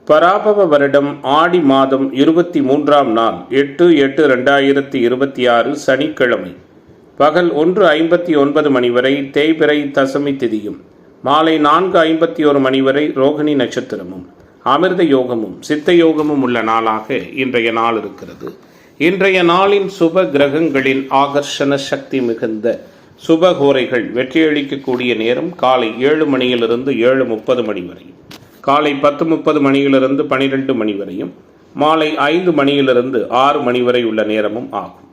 பராபவ வருடம் ஆடி மாதம் 23ஆம் நாள் 8/8/2026 சனிக்கிழமை பகல் 1:59 மணி வரை தேய்பிறை தசமி திதியும் மாலை 4:51 மணி வரை ரோகிணி நட்சத்திரமும் அமிர்த யோகமும் சித்த யோகமும் உள்ள நாளாக இன்றைய நாள் இருக்கிறது. இன்றைய நாளின் சுப கிரகங்களின் ஆகர்ஷண சக்தி மிகுந்த சுபகோரைகள் வெற்றியளிக்கக்கூடிய நேரம் காலை 7 மணியிலிருந்து 7:30 மணி வரை, காலை 10:30 மணியிலிருந்து 12 மணி வரையும், மாலை 5 மணியிலிருந்து 6 மணி வரை உள்ள நேரமும் ஆகும்.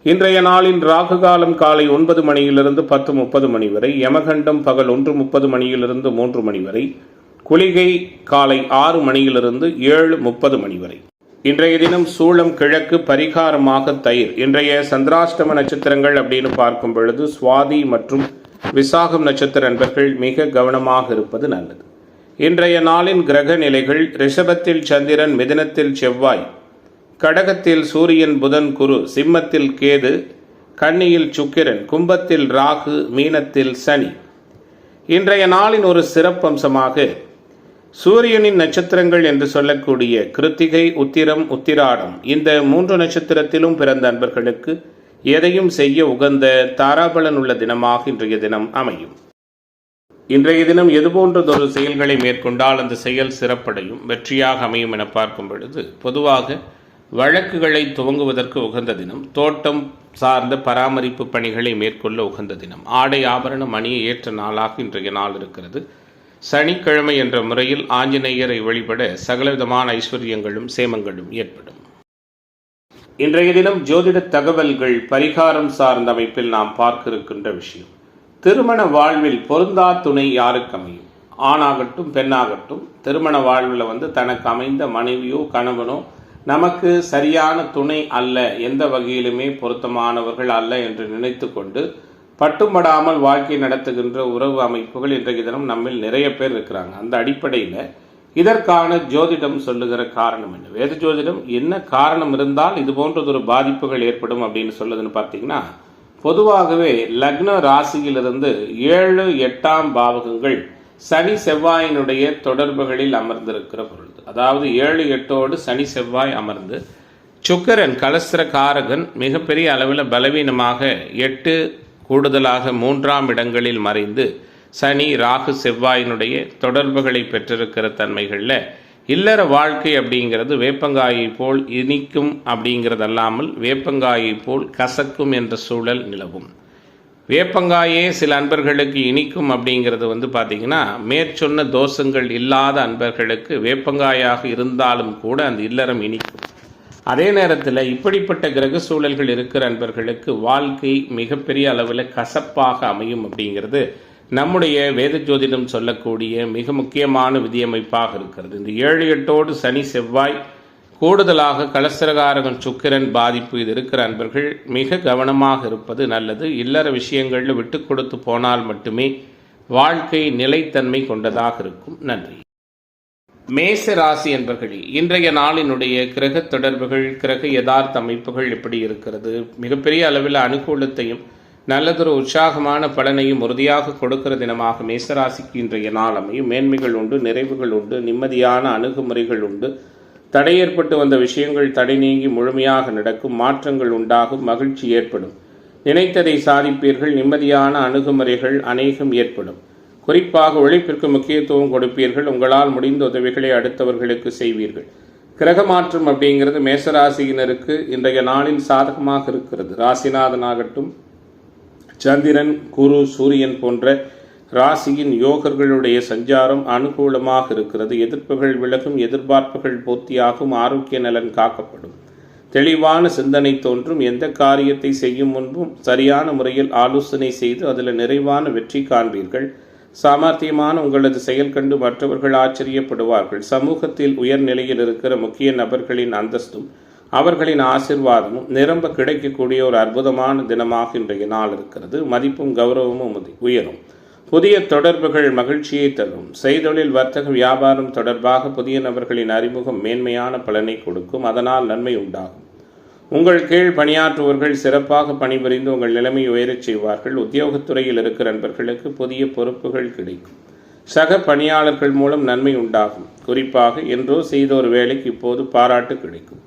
இன்றைய நாளின் ராகு காலம் காலை 9 மணியிலிருந்து 10:30 மணி வரை, யமகண்டம் பகல் 1:30 மணியிலிருந்து 3 மணி வரை, குளிகை காலை 6 மணியிலிருந்து 7:30 மணி வரை. இன்றைய தினம் சூளம் கிழக்கு, பரிகாரமாக தயிர். இன்றைய சந்திராஷ்டம நட்சத்திரங்கள் அப்படின்னு பார்க்கும் பொழுது சுவாதி மற்றும் விசாகம் நட்சத்திர நண்பர்கள் மிக கவனமாக இருப்பது நல்லது. இன்றைய நாளின் கிரக நிலைகள்: ரிஷபத்தில் சந்திரன், மிதுனத்தில் செவ்வாய், கடகத்தில் சூரியன், புதன், குரு, சிம்மத்தில் கேது, கன்னியில் சுக்கிரன், கும்பத்தில் ராகு, மீனத்தில் சனி. இன்றைய நாளின் ஒரு சிறப்பம்சமாக சூரியனின் நட்சத்திரங்கள் என்று சொல்லக்கூடிய கிருத்திகை, உத்திரம், உத்திராடம் இந்த 3 நட்சத்திரத்திலும் பிறந்த அன்பர்களுக்கு எதையும் செய்ய உகந்த தாராபலன் உள்ள தினமாக இன்றைய தினம் அமையும். இன்றைய தினம் எதுபோன்றதொரு செயல்களை மேற்கொண்டால் அந்த செயல் சிறப்படையும் வெற்றியாக அமையும் என பார்க்கும் பொழுது, பொதுவாக வழக்குகளை துவங்குவதற்கு உகந்த தினம், தோட்டம் சார்ந்த பராமரிப்பு பணிகளை மேற்கொள்ள உகந்த தினம், ஆடை ஆபரணம் அணிய ஏற்ற நாளாக இன்றைய நாள் இருக்கிறது. சனிக்கிழமை என்ற முறையில் ஆஞ்சநேயரை வழிபட சகலவிதமான ஐஸ்வர்யங்களும் சேமங்களும் ஏற்படும். இன்றைய தினம் ஜோதிட தகவல்கள் பரிகாரம் சார்ந்த அமைப்பில் நாம் பார்க்க இருக்கின்ற விஷயம்: திருமண வாழ்வில் பொருந்தா துணை யாருக்கு அமையும்? ஆணாகட்டும் பெண்ணாகட்டும், திருமண வாழ்வில் தனக்கு அமைந்த மனைவியோ கணவனோ நமக்கு சரியான துணை அல்ல, எந்த வகையிலுமே பொருத்தமானவர்கள் அல்ல என்று நினைத்து கொண்டு பட்டும்படாமல் வாழ்க்கை நடத்துகின்ற உறவு அமைப்புகள் இன்றைய தினம் நம்மில் நிறைய பேர் இருக்கிறாங்க. அந்த அடிப்படையில் இதற்கான ஜோதிடம் சொல்லுகிற காரணம் என்ன, வேத ஜோதிடம் என்ன காரணம் இருந்தால் இது போன்றதொரு பாதிப்புகள் ஏற்படும் அப்படின்னு சொல்லுதுன்னு பார்த்தீங்கன்னா, பொதுவாகவே லக்ன ராசியிலிருந்து 7, 8ஆம் பாவகங்கள் சனி செவ்வாயினுடைய தொடர்புகளில் அமர்ந்திருக்கிற பொழுது, அதாவது 7, 8ஓடு சனி செவ்வாய் அமர்ந்து சுக்கிரன் கலஸ்திர காரகன் மிகப்பெரிய அளவில் பலவீனமாக 8 கூடுதலாக 3ஆம் இடங்களில் மறைந்து சனி ராகு செவ்வாயினுடைய தொடர்புகளை பெற்றிருக்கிற தன்மைகளில் இல்லற வாழ்க்கை அப்படிங்கிறது வேப்பங்காயை போல் இனிக்கும் அப்படிங்கிறதல்லாமல் வேப்பங்காயை போல் கசக்கும் என்ற சூழல் நிலவும். வேப்பங்காயே சில அன்பர்களுக்கு இனிக்கும் அப்படிங்கிறது பார்த்திங்கன்னா, மேற்சொன்ன தோஷங்கள் இல்லாத அன்பர்களுக்கு வேப்பங்காயாக இருந்தாலும் கூட அந்த இல்லறம் இனிக்கும். அதே நேரத்தில் இப்படிப்பட்ட கிரக சூழல்கள் இருக்கிற அன்பர்களுக்கு வாழ்க்கை மிகப்பெரிய அளவில் கசப்பாக அமையும் அப்படிங்கிறது நம்முடைய வேத ஜோதிடம் சொல்லக்கூடிய மிக முக்கியமான விதியமைப்பாக இருக்கிறது. இந்த 7, 8ஓடு சனி செவ்வாய் கூடுதலாக கலஸ்திரகாரகன் சுக்கிரன் பாதிப்பு இது இருக்கிற அன்பர்கள் மிக கவனமாக இருப்பது நல்லது. இல்லற விஷயங்களில் விட்டு கொடுத்து போனால் மட்டுமே வாழ்க்கை நிலைத்தன்மை கொண்டதாக இருக்கும். நன்றி. மேச ராசி என்பர்களே, இன்றைய நாளினுடைய கிரக தொடர்புகள், கிரக யதார்த்த அமைப்புகள் எப்படி இருக்கிறது? மிகப்பெரிய அளவில் அனுகூலத்தையும் நல்லதொரு உற்சாகமான பலனையும் உறுதியாக கொடுக்கிற தினமாக மேசராசிக்கு இன்றைய நாள் அமையும். மேன்மைகள் உண்டு, நிறைவுகள் உண்டு, நிம்மதியான அணுகுமுறைகள் உண்டு, தடை ஏற்பட்டு வந்த விஷயங்கள் தடை நீங்கி முழுமையாக நடக்கும், மாற்றங்கள் உண்டாகும், மகிழ்ச்சி ஏற்படும், நினைத்ததை சாதிப்பீர்கள், நிம்மதியான அணுகுமுறைகள் அநேகம் ஏற்படும். குறிப்பாக உழைப்பிற்கு முக்கியத்துவம் கொடுப்பீர்கள், உங்களால் முடிந்த உதவிகளை அடுத்தவர்களுக்கு செய்வீர்கள். கிரக மாற்றம் அப்படிங்கிறது மேசராசியினருக்கு இன்றைய நாளில் சாதகமாக இருக்கிறது. ராசிநாதனாகட்டும் சந்திரன், குரு, சூரியன் போன்ற ராசியின் யோகர்களுடைய சஞ்சாரம் அனுகூலமாக இருக்கிறது. எதிர்ப்புகள் விலகும், எதிர்பார்ப்புகள் பூர்த்தியாகும், ஆரோக்கிய நலன் காக்கப்படும், தெளிவான சிந்தனை தோன்றும். எந்த காரியத்தை செய்யும் முன்பும் சரியான முறையில் ஆலோசனை செய்து அதில் நிறைவான வெற்றி காண்பீர்கள். சாமர்த்தியமான உங்களது செயல் கண்டு மற்றவர்கள் ஆச்சரியப்படுவார்கள். சமூகத்தில் உயர்நிலையில் இருக்கிற முக்கிய நபர்களின் அந்தஸ்தும் அவர்களின் ஆசிர்வாதமும் நிரம்ப கிடைக்கக்கூடிய ஒரு அற்புதமான தினமாக இன்றைய நாள் இருக்கிறது. மதிப்பும் கௌரவமும் உயரும். புதிய தொடர்புகள் மகிழ்ச்சியை தரும். செய்தொழில், வர்த்தக, வியாபாரம் தொடர்பாக புதிய நபர்களின் அறிமுகம் மேன்மையான பலனை கொடுக்கும். அதனால் நன்மை உண்டாகும். உங்கள் கீழ் பணியாற்றுவர்கள் சிறப்பாக பணிபுரிந்து உங்கள் நிலைமை உயரச் செய்வார்கள். உத்தியோகத்துறையில் இருக்கிற நண்பர்களுக்கு புதிய பொறுப்புகள் கிடைக்கும். சக பணியாளர்கள் மூலம் நன்மை உண்டாகும். குறிப்பாக என்றோ செய்த ஒரு வேலைக்கு இப்போது பாராட்டு கிடைக்கும்.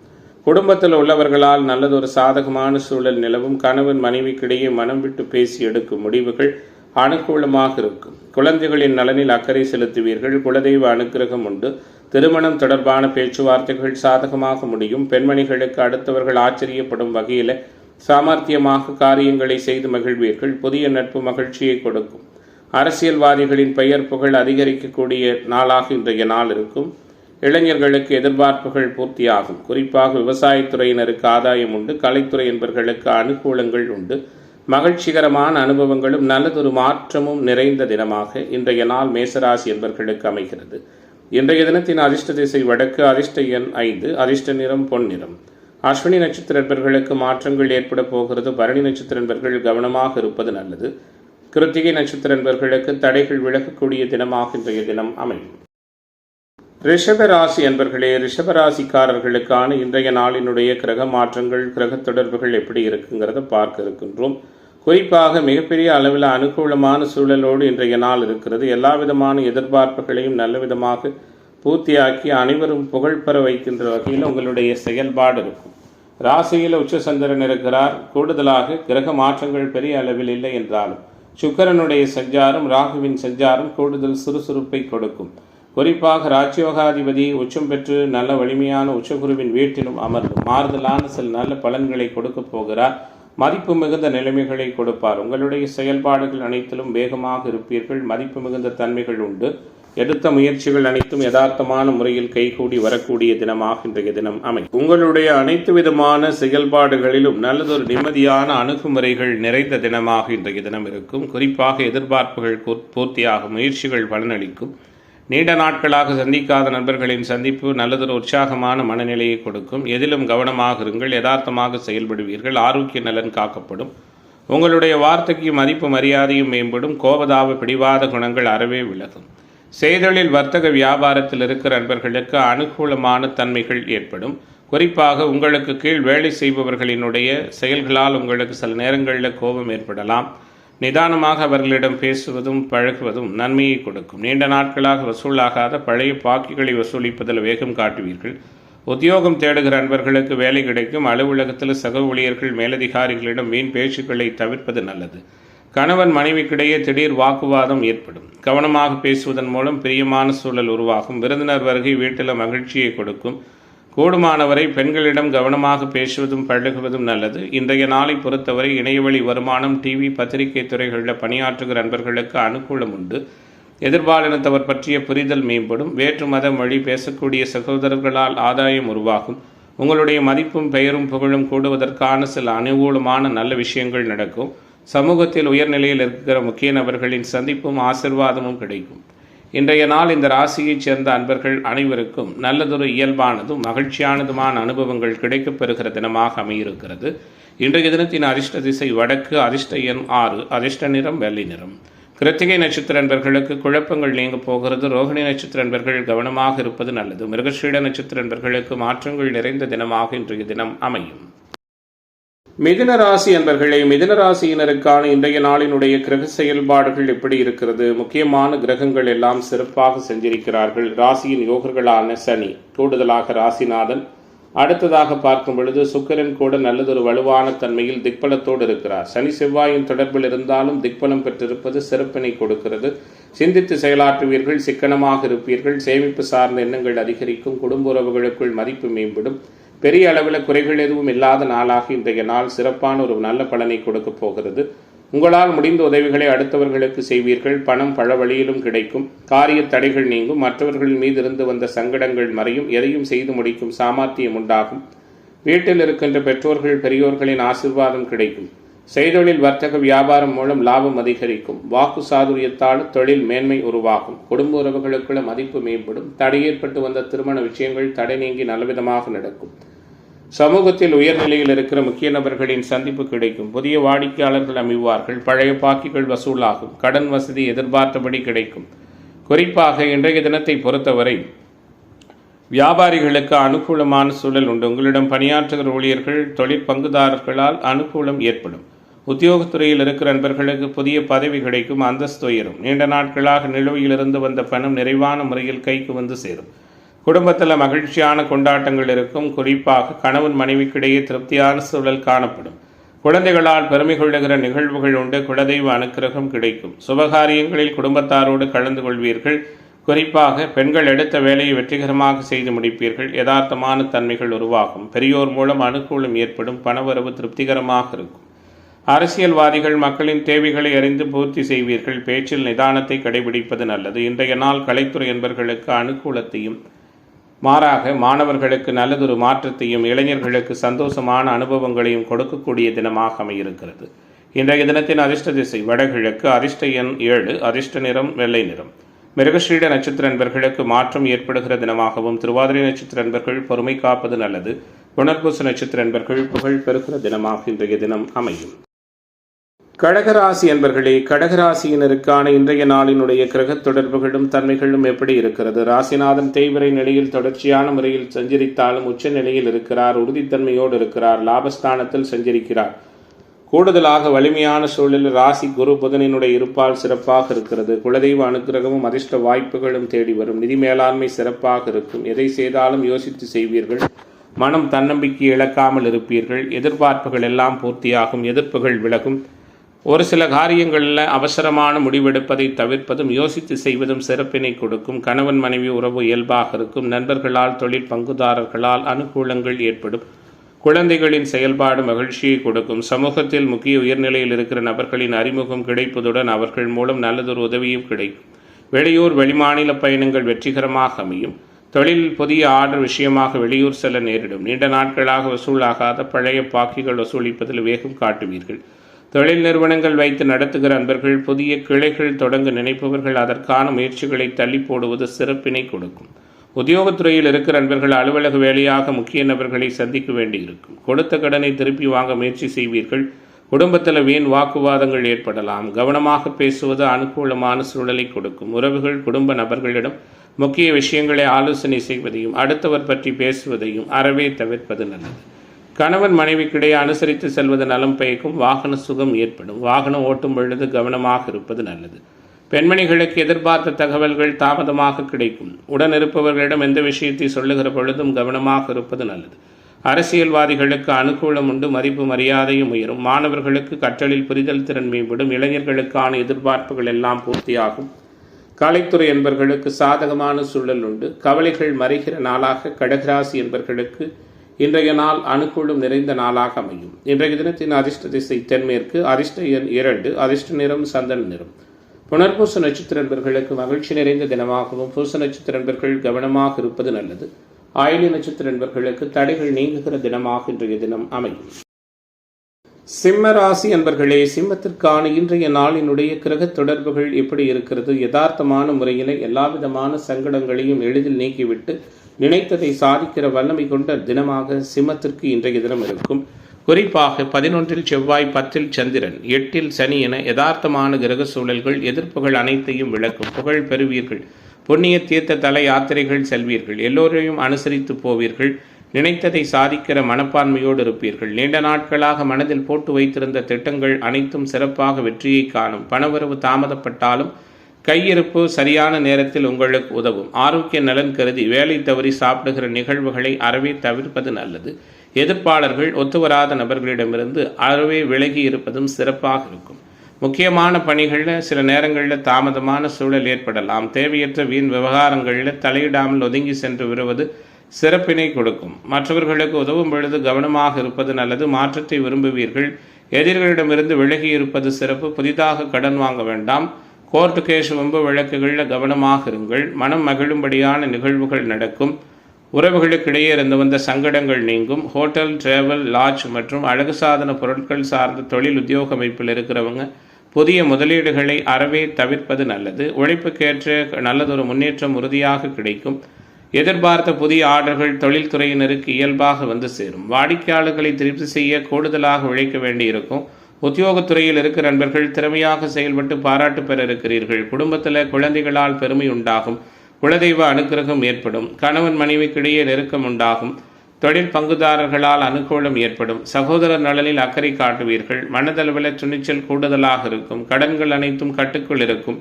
குடும்பத்தில் உள்ளவர்களால் நல்லதொரு சாதகமான சூழல் நிலவும். கணவன் மனைவிக்கிடையே மனம் விட்டு பேசி எடுக்கும் முடிவுகள் அனுகூலமாக இருக்கும். குழந்தைகளின் நலனில் அக்கறை செலுத்துவீர்கள். குலதெய்வ அனுக்கிரகம் உண்டு. திருமணம் தொடர்பான பேச்சுவார்த்தைகள் சாதகமாக முடியும். பெண்மணிகளுக்கு அடுத்தவர்கள் ஆச்சரியப்படும் வகையில் சாமர்த்தியமாக காரியங்களை செய்து மகிழ்வீர்கள். புதிய நட்பு மகிழ்ச்சியை கொடுக்கும். அரசியல்வாதிகளின் பெயர் புகழ் அதிகரிக்கக்கூடிய நாளாக இன்றைய நாள் இருக்கும். இளைஞர்களுக்கு எதிர்பார்ப்புகள் பூர்த்தியாகும். குறிப்பாக விவசாயத்துறையினருக்கு ஆதாயம் உண்டு. கலைத்துறை என்பவர்களுக்கு அனுகூலங்கள் உண்டு. மகிழ்ச்சிகரமான அனுபவங்களும் நல்லதொரு மாற்றமும் நிறைந்த தினமாக இன்றைய நாள் மேசராசி என்பவர்களுக்கு அமைகிறது. இன்றைய தினத்தின் அதிர்ஷ்ட திசை வடக்கு. அதிர்ஷ்ட எண் 5. அதிர்ஷ்ட நிறம் பொன் நிறம். அஸ்வினி நட்சத்திர நண்பர்களுக்கு மாற்றங்கள் ஏற்பட போகிறது. பரணி நட்சத்திர நண்பர்கள் கவனமாக இருப்பது நல்லது. கிருத்திகை நட்சத்திர நண்பர்களுக்கு தடைகள் விலகக்கூடிய தினமாக இன்றைய தினம் அமையும். ரிஷபராசி என்பர்களே, ரிஷபராசிக்காரர்களுக்கான இன்றைய நாளினுடைய கிரக மாற்றங்கள், கிரக தொடர்புகள் எப்படி இருக்குங்கிறத பார்க்க இருக்கின்றோம். குறிப்பாக மிகப்பெரிய அளவில் அனுகூலமான சூழலோடு இன்றைய நாள் இருக்கிறது. எல்லா விதமான எதிர்பார்ப்புகளையும் நல்ல விதமாக பூர்த்தியாக்கி அனைவரும் புகழ்பெற வைக்கின்ற வகையில் உங்களுடைய செயல்பாடு இருக்கும். ராசியில் உச்சசந்திரன் இருக்கிறார். கூடுதலாக கிரக மாற்றங்கள் பெரிய அளவில் இல்லை என்றாலும் சுக்கிரனுடைய சஞ்சாரம், ராகுவின் சஞ்சாரம் கூடுதல் சுறுசுறுப்பை கொடுக்கும். குறிப்பாக ராஜ்யோகாதிபதி உச்சம் பெற்று நல்ல வலிமையான உச்சகுருவின் வீட்டிலும் அமர்ந்து மாறுதலான சில நல்ல பலன்களை கொடுக்க போகிறார். மதிப்பு மிகுந்த நிலைமைகளை கொடுப்பார். உங்களுடைய செயல்பாடுகள் அனைத்திலும் வேகமாக இருப்பீர்கள். மதிப்பு மிகுந்த தன்மைகள் உண்டு. எடுத்த முயற்சிகள் அனைத்தும் யதார்த்தமான முறையில் கைகூடி வரக்கூடிய தினமாக இன்றைய தினம் அமையும். உங்களுடைய அனைத்து விதமான செயல்பாடுகளிலும் நல்லதொரு நிம்மதியான அணுகுமுறைகள் நிறைந்த தினமாக இன்றைய தினம் இருக்கும். குறிப்பாக எதிர்பார்ப்புகள் பூர்த்தியாகும். முயற்சிகள் பலனளிக்கும். நீண்ட நாட்களாக சந்திக்காத நண்பர்களின் சந்திப்பு நல்லதொரு உற்சாகமான மனநிலையை கொடுக்கும். எதிலும் கவனமாக இருங்கள். யதார்த்தமாக செயல்படுவீர்கள். ஆரோக்கிய நலன் காக்கப்படும். உங்களுடைய வார்த்தைக்கு மதிப்பு மரியாதையும் மேம்படும். கோபதாப பிடிவாத குணங்கள் அறவே விலகும். செய்தொழில் வர்த்தக வியாபாரத்தில் இருக்கிற நண்பர்களுக்கு அனுகூலமான தன்மைகள் ஏற்படும். குறிப்பாக உங்களுக்கு கீழ் வேலை செய்பவர்களினுடைய செயல்களால் உங்களுக்கு சில நேரங்களில் கோபம் ஏற்படலாம். நிதானமாக அவர்களிடம் பேசுவதும் பழகுவதும் நன்மையை கொடுக்கும். நீண்ட நாட்களாக வசூலாகாத பழைய பாக்கிகளை வசூலிப்பதில் வேகம் காட்டுவீர்கள். உத்தியோகம் தேடுகிற நண்பர்களுக்கு வேலை கிடைக்கும். அலுவலகத்தில் சக ஊழியர்கள் மேலதிகாரிகளிடம் வீண் பேச்சுக்களை தவிர்ப்பது நல்லது. கணவன் மனைவிக்கிடையே திடீர் வாக்குவாதம் ஏற்படும். கவனமாக பேசுவதன் மூலம் பிரியமான சூழல் உருவாகும். விருந்தினர் வருகை வீட்டில் மகிழ்ச்சியை கொடுக்கும். கூடுமானவரை பெண்களிடம் கவனமாக பேசுவதும் பழகுவதும் நல்லது. இன்றைய நாளை பொறுத்தவரை இணையவழி வருமானம், டிவி, பத்திரிகை துறைகளில் பணியாற்றுகிற நண்பர்களுக்கு அனுகூலம் உண்டு. எதிர்பாலினத்தவர் பற்றிய புரிதல் மேம்படும். வேற்று மத மொழி பேசக்கூடிய சகோதரர்களால் ஆதாயம் உருவாகும். உங்களுடைய மதிப்பும் பெயரும் புகழும் கூடுவதற்கான சில அனுகூலமான நல்ல விஷயங்கள் நடக்கும். சமூகத்தில் உயர்நிலையில் இருக்கிற முக்கிய நபர்களின் சந்திப்பும் ஆசிர்வாதமும் கிடைக்கும். இன்றைய நாள் இந்த ராசியைச் சேர்ந்த அன்பர்கள் அனைவருக்கும் நல்லதொரு இயல்பானதும் மகிழ்ச்சியானதுமான அனுபவங்கள் கிடைக்கப் பெறுகிற தினமாக அமையிருக்கிறது. இன்றைய தினத்தின் அதிர்ஷ்ட திசை வடக்கு. அதிர்ஷ்ட எண் 6. அதிர்ஷ்ட நிறம் வெள்ளை நிறம். கிருத்திகை நட்சத்திர நண்பர்களுக்கு குழப்பங்கள் நீங்க போகிறது. ரோகிணி நட்சத்திர நண்பர்கள் கவனமாக இருப்பது நல்லது. மிருகஸ்ரீட நட்சத்திர நண்பர்களுக்கு மாற்றங்கள் நிறைந்த தினமாக இன்றைய தினம் அமையும். மிதுன ராசி என்பர்களே, மிதுன ராசியினருக்கான இன்றைய நாளினுடைய கிரக செயல்பாடுகள் எப்படி இருக்கிறது? முக்கியமான கிரகங்கள் எல்லாம் சிறப்பாக செஞ்சிருக்கிறார்கள். ராசியின் யோகர்களான சனி, கூடுதலாக ராசிநாதன். அடுத்ததாக பார்க்கும் பொழுது சுக்கிரன் கூட நல்லதொரு வலுவான தன்மையில் திக்பலத்தோடு இருக்கிறார். சனி செவ்வாயின் தொடர்பில் இருந்தாலும் திக்பலம் பெற்றிருப்பது சிறப்பினை கொடுக்கிறது. சிந்தித்து செயலாற்றுவீர்கள். சிக்கனமாக இருப்பீர்கள். சேமிப்பு சார்ந்த எண்ணங்கள் அதிகரிக்கும். குடும்ப உறவுகளுக்குள் மதிப்பு மேம்படும். பெரிய அளவில் குறைகள் எதுவும் இல்லாத நாளாக இன்றைய நாள் சிறப்பான ஒரு நல்ல பலனை கொடுக்க போகிறது. உங்களால் முடிந்த உதவிகளை அடுத்தவர்களுக்கு செய்வீர்கள். பணம் பல வழியிலும் கிடைக்கும். காரிய தடைகள் நீங்கும். மற்றவர்கள் மீது இருந்து வந்த சங்கடங்கள் மறையும். எதையும் செய்து முடிக்கும் சாமர்த்தியம் உண்டாகும். வீட்டில் இருக்கின்ற பெற்றோர்கள் பெரியோர்களின் ஆசீர்வாதம் கிடைக்கும். செய்தொழில் வர்த்தக வியாபாரம் மூலம் லாபம் அதிகரிக்கும். வாக்கு சாதுரியத்தால் தொழில் மேன்மை உருவாகும். குடும்ப உறவுகளுக்குள்ள மதிப்பு மேம்படும். தடை ஏற்பட்டு வந்த திருமண விஷயங்கள் தடை நீங்கி நல்லவிதமாக நடக்கும். சமூகத்தில் உயர்நிலையில் இருக்கிற முக்கிய நபர்களின் சந்திப்பு கிடைக்கும். புதிய வாடிக்கையாளர்கள் அமைவார்கள். பழைய பாக்கிகள் வசூலாகும். கடன் வசதி எதிர்பார்த்தபடி கிடைக்கும். குறிப்பாக இன்றைய தினத்தை பொறுத்தவரை வியாபாரிகளுக்கு அனுகூலமான சூழல் உண்டு. உங்களிடம் பணியாற்றுகிற ஊழியர்கள் தொழிற் பங்குதாரர்களால் அனுகூலம் ஏற்படும். உத்தியோகத்துறையில் இருக்கிற நண்பர்களுக்கு புதிய பதவி கிடைக்கும், அந்தஸ்து உயரும். நீண்ட நாட்களாக நிலுவையிலிருந்து வந்த பணம் நிறைவான முறையில் கைக்கு வந்து சேரும். குடும்பத்தில் மகிழ்ச்சியான கொண்டாட்டங்கள் இருக்கும். குறிப்பாக கணவன் மனைவிக்கிடையே திருப்தியான சூழல் காணப்படும். குழந்தைகளால் பெருமை கொள்ளுகிற நிகழ்வுகள் உண்டு. குலதெய்வ அனுக்கிரகம் கிடைக்கும். சுபகாரியங்களில் குடும்பத்தாரோடு கலந்து கொள்வீர்கள். குறிப்பாக பெண்கள் எடுத்த வேலையை வெற்றிகரமாக செய்து முடிப்பீர்கள். யதார்த்தமான தன்மைகள் உருவாகும். பெரியோர் மூலம் அனுகூலம் ஏற்படும். பணவரவு திருப்திகரமாக இருக்கும். அரசியல்வாதிகள் மக்களின் தேவைகளை அறிந்து பூர்த்தி செய்வீர்கள். பேச்சில் நிதானத்தை கடைபிடிப்பது நல்லது. இன்றைய நாள் கலைத்துறை என்பவர்களுக்கு அனுகூலத்தையும், மாறாக மாணவர்களுக்கு நல்லதொரு மாற்றத்தையும், இளைஞர்களுக்கு சந்தோஷமான அனுபவங்களையும் கொடுக்கக்கூடிய தினமாக அமையிருக்கிறது. இன்றைய தினத்தின் அதிர்ஷ்ட திசை வடகிழக்கு. அதிர்ஷ்ட எண் 7. அதிர்ஷ்ட நிறம் வெள்ளை நிறம். மிருகஸ்ரீட நட்சத்திர நண்பர்களுக்கு மாற்றம் ஏற்படுகிற தினமாகவும், திருவாதிரை நட்சத்திர நண்பர்கள் பொறுமை காப்பது நல்லது. புனர்பூச நட்சத்திர நண்பர்கள் புகழ் பெறுகிற தினமாக இன்றைய தினம் அமையும். கடகராசி என்பர்களே, கடகராசியினருக்கான இன்றைய நாளினுடைய கிரக தொடர்புகளும் தன்மைகளும் எப்படி இருக்கிறது? ராசிநாதன் தேய்விரை நிலையில் தொடர்ச்சியான முறையில் சஞ்சரித்தாலும் உச்ச நிலையில் இருக்கிறார். உறுதித்தன்மையோடு இருக்கிறார். லாபஸ்தானத்தில் சஞ்சரிக்கிறார். கூடுதலாக வலிமையான சூழலில் ராசி குரு புதனினுடைய இருப்பால் சிறப்பாக இருக்கிறது. குலதெய்வ அனுக்கிரகமும் அதிர்ஷ்ட வாய்ப்புகளும் தேடி வரும். நிதி மேலாண்மை சிறப்பாக இருக்கும். எதை செய்தாலும் யோசித்து செய்வீர்கள். மனம் தன்னம்பிக்கை இழக்காமல் இருப்பீர்கள். எதிர்பார்ப்புகள் எல்லாம் பூர்த்தியாகும். எதிர்ப்புகள் விலகும். ஒரு சில காரியங்களில் அவசரமான முடிவெடுப்பதை தவிர்ப்பதும் யோசித்து செய்வதும் சிறப்பினை கொடுக்கும். கணவன் மனைவி உறவு இயல்பாக இருக்கும். நண்பர்களால், தொழில் பங்குதாரர்களால் அனுகூலங்கள் ஏற்படும். குழந்தைகளின் செயல்பாடு மகிழ்ச்சியை கொடுக்கும். சமூகத்தில் முக்கிய உயர்நிலையில் இருக்கிற நபர்களின் அறிமுகம் கிடைப்பதுடன் அவர்கள் மூலம் நல்லதொரு உதவியும் கிடைக்கும். வெளியூர் வெளிமாநில பயணங்கள் வெற்றிகரமாக அமையும். தொழிலில் புதிய ஆர்டர் விஷயமாக வெளியூர் செல்ல நேரிடும். நீண்ட நாட்களாக வசூலாகாத பழைய பாக்கிகள் வசூலிப்பதில் வேகம் காட்டுவீர்கள். தொழில் நிறுவனங்கள் வைத்து நடத்துகிற அன்பர்கள், புதிய கிளைகள் தொடங்க நினைப்பவர்கள் அதற்கான முயற்சிகளை தள்ளி போடுவது சிறப்பினை கொடுக்கும். உத்தியோகத்துறையில் இருக்கிற அன்பர்கள் அலுவலக வேலையாக முக்கிய நபர்களை சந்திக்க வேண்டியிருக்கும். கொடுத்த கடனை திருப்பி வாங்க முயற்சி செய்வீர்கள். குடும்பத்தில் வீண் வாக்குவாதங்கள் ஏற்படலாம். கவனமாக பேசுவது அனுகூலமான சூழலை கொடுக்கும். உறவுகள் குடும்ப நபர்களிடம் முக்கிய விஷயங்களை ஆலோசனை செய்வதையும் அடுத்தவர் பற்றி பேசுவதையும் அறவே தவிர்ப்பது நல்லது. கணவன் மனைவிக்கிடையே அனுசரித்து செல்வது நலம் பயக்கும். வாகன சுகம் ஏற்படும். வாகனம் ஓட்டும் பொழுது கவனமாக இருப்பது நல்லது. பெண்மணிகளுக்கு எதிர்பார்த்த தகவல்கள் தாமதமாக கிடைக்கும். உடனிருப்பவர்களிடம் எந்த விஷயத்தை சொல்லுகிற பொழுதும் கவனமாக இருப்பது நல்லது. அரசியல்வாதிகளுக்கு அனுகூலம் உண்டு. மதிப்பு மரியாதையும் உயரும். மாணவர்களுக்கு கற்றலில் புரிதல் திறன் மேம்படும். இளைஞர்களுக்கான எதிர்பார்ப்புகள் எல்லாம் பூர்த்தியாகும். கலைத்துறை என்பவர்களுக்கு சாதகமான சூழல் உண்டு. கவலைகள் மறைகிற நாளாக கடகராசி என்பவர்களுக்கு இன்றைய நாள் அனுகூலம் நிறைந்த நாளாக அமையும். இன்றைய தினத்தின் அதிர்ஷ்ட திசை தென்மேற்கு. அதிர்ஷ்ட எண் 2. அதிர்ஷ்ட நிறம் சந்தன நிறம். புனர்பூச நட்சத்திர நண்பர்களுக்கு மகிழ்ச்சி நிறைந்த தினமாகவும், பூச நட்சத்திர நண்பர்கள் கவனமாக இருப்பது நல்லது. ஆயிலி நட்சத்திர நண்பர்களுக்கு தடைகள் நீங்குகிற தினமாக இன்றைய தினம் அமையும். சிம்ம ராசி அன்பர்களே, சிம்மத்திற்கான இன்றைய நாளினுடைய கிரக தொடர்புகள் எப்படி இருக்கிறது? யதார்த்தமான முறையில் எல்லாவிதமான சங்கடங்களையும் எளிதில் நீக்கிவிட்டு நினைத்ததை சாதிக்கிற வல்லமை கொண்ட தினமாக சிம்மத்திற்கு இன்றைய தினம் இருக்கும். குறிப்பாக 11 செவ்வாய், 10 சந்திரன், 8 சனி என யதார்த்தமான கிரக சூழல்கள் எதிர்ப்புகள் அனைத்தையும் விளக்கும். புகழ் பெறுவீர்கள். புண்ணிய தீர்த்த தல யாத்திரைகள் செல்வீர்கள். எல்லோரையும் அனுசரித்து போவீர்கள். நினைத்ததை சாதிக்கிற மனப்பான்மையோடு இருப்பீர்கள். நீண்ட நாட்களாக மனதில் போட்டு வைத்திருந்த திட்டங்கள் அனைத்தும் சிறப்பாக வெற்றியை காணும். பணவரவு தாமதப்பட்டாலும் கையிருப்பு சரியான நேரத்தில் உங்களுக்கு உதவும். ஆரோக்கிய நலன் கருதி வேலை தவறி சாப்பிடுகிற நிகழ்வுகளை அறவே தவிர்ப்பது நல்லது. எதிர்ப்பாளர்கள் ஒத்துவராத நபர்களிடமிருந்து அறவே விலகி இருப்பதும் சிறப்பாக இருக்கும். முக்கியமான பணிகளில் சில நேரங்களில் தாமதமான சூழல் ஏற்படலாம். தேவையற்ற வீண் விவகாரங்களில் தலையிடாமல் ஒதுங்கி சென்று வருவது சிறப்பினை கொடுக்கும். மற்றவர்களுக்கு உதவும் பொழுது கவனமாக இருப்பது நல்லது. மாற்றத்தை விரும்புவீர்கள். எதிரிகளிடமிருந்து விலகி இருப்பது சிறப்பு. புதிதாக கடன் வாங்க வேண்டாம். கோர்ட்டு கேஸ் வம்பு வழக்குகளில் கவனமாக இருங்கள். மனம் மகிழும்படியான நிகழ்வுகள் நடக்கும். உறவுகளுக்கிடையே இருந்து வந்த சங்கடங்கள் நீங்கும். ஹோட்டல், டிராவல், லாட்ஜ் மற்றும் அழகு சாதன பொருட்கள் சார்ந்த தொழில் உத்தியோக அமைப்பில் இருக்கிறவங்க புதிய முதலீடுகளை அறவே தவிர்ப்பது நல்லது. உழைப்புக்கேற்ற நல்லதொரு முன்னேற்றம் உறுதியாக கிடைக்கும். எதிர்பார்த்த புதிய ஆர்டர்கள் தொழில்துறையினருக்கு இயல்பாக வந்து சேரும். வாடிக்கையாளர்களை திருப்தி செய்ய கூடுதலாக உழைக்க வேண்டியிருக்கும். உத்தியோகத்துறையில் இருக்கிற நண்பர்கள் திறமையாக செயல்பட்டு பாராட்டு பெற இருக்கிறீர்கள். குடும்பத்தில் குழந்தைகளால் பெருமை உண்டாகும். குலதெய்வ அனுக்கிரகம் ஏற்படும். கணவன் மனைவிக்கிடையே நெருக்கம் உண்டாகும். தொழில் பங்குதாரர்களால் அனுகூலம் ஏற்படும். சகோதரர் நலனில் அக்கறை காட்டுவீர்கள். மனதளவில் துணிச்சல் கூடுதலாக இருக்கும். கடன்கள் அனைத்தும் கட்டுக்குள் இருக்கும்.